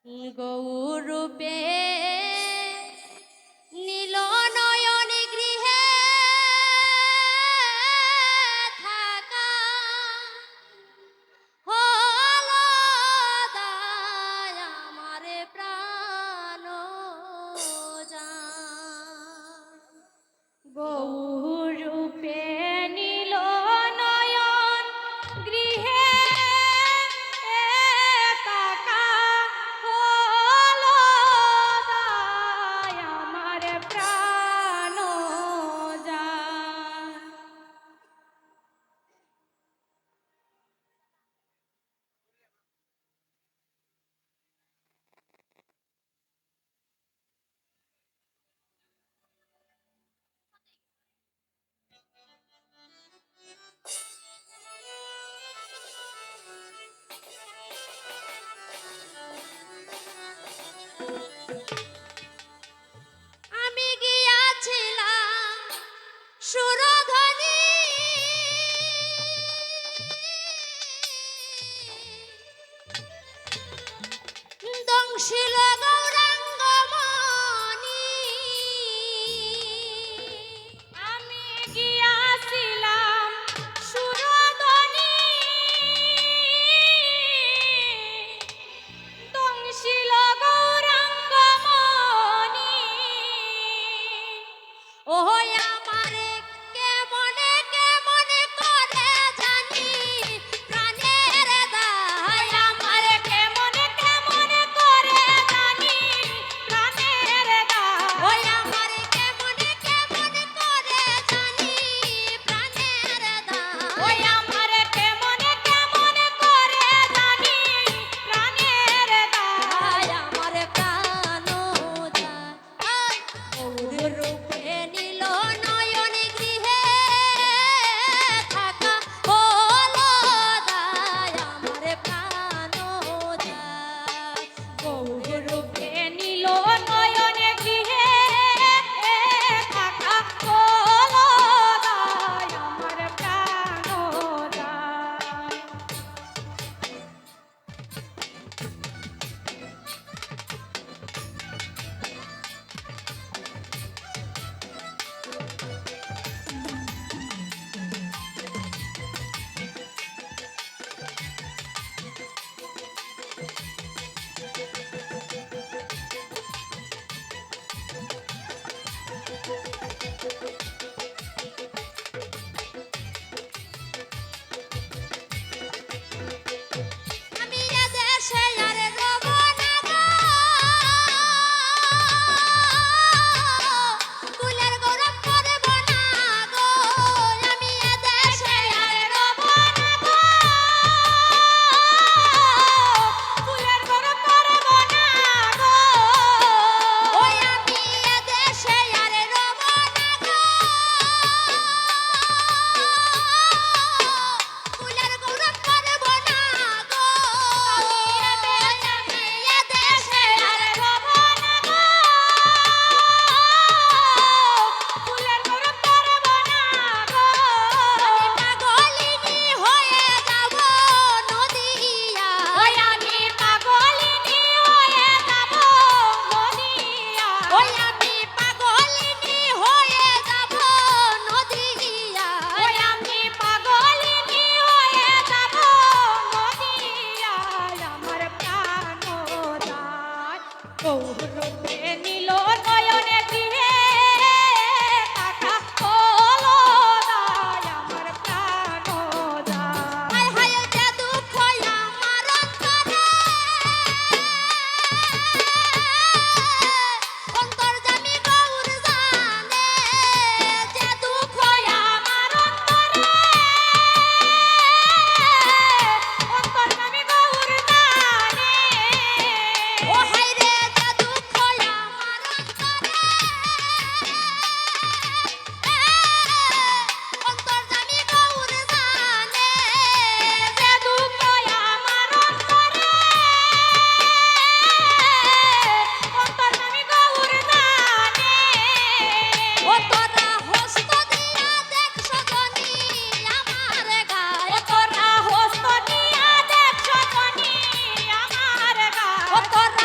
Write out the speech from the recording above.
গৌরূপে নীল নয়ন গৃহে থাকা হলো দায় আমার প্রাণ গৌরূপে নীল নয়ন গৃহে থাকা হলো দায় আমার প্রাণ আমি গিয়াছিলাম সুরধনী দংশিল গৌরাঙ্গমণি আমি গিয়াছিলাম সুরধনী দংশিল গৌরাঙ্গমণি ওহ আমারে কেমনে কেমনে করে জানি প্রাণের দায় আমারে কেমনে কেমনে করে জানি প্রাণের দায় ওই আমারে কেমনে কেমনে করে জানি প্রাণের দায় ওই আমারে কেমনে কেমনে করে জানি প্রাণের দায় আমার প্রাণ যায় গৌরূপে নীল নয়ন গৃহে থাকা হলো দায় আমার প্রাণ যায় গৌরূপে নীল নয়ন গৃহে থাকা হলো দায় আমার প্রাণ যায় আমি এদেশে আর রব না গো কুলের গৌরব করব না গো আমি এদেশে আর রব না গো কুলের গৌরব করব না গো ওই আমি এদেশে আর রব না গো কুলের গৌরব করব না গো আমি এদেশে আর রব না গো কুলের গৌরব করব না গো আমি পাগলিনী হয়ে যাব নদিয়া ওই আমি পাগলিনী হয়ে যাব নদিয়া ওই আমি পাগলিনী হয়ে যাব নদিয়া ওই আমি পাগলিনী হয়ে যাব নদিয়া আমার প্রাণ যায় গৌরূপে নীল নয়ন গৃহে থাকা হলো দায় আমার প্রাণ যায় হায় হায় যে দুঃখ আমার অন্তরে অন্তর্যামী গৌর জানে যে দুঃখ আমার অন্তরে অন্তর্যামী গৌর জানে ও হায় রে যে দুঃখ আমার অন্তরে অন্তর্যামী গৌর জানে যে দুঃখ আমার অন্তরে অন্তর্যামী গৌর জানে ও তোরা হস্ত দিয়া দেখ সজনী আমার গায় ও তোরা হস্ত দিয়া দেখ সজনী আমার গায় ও তোরা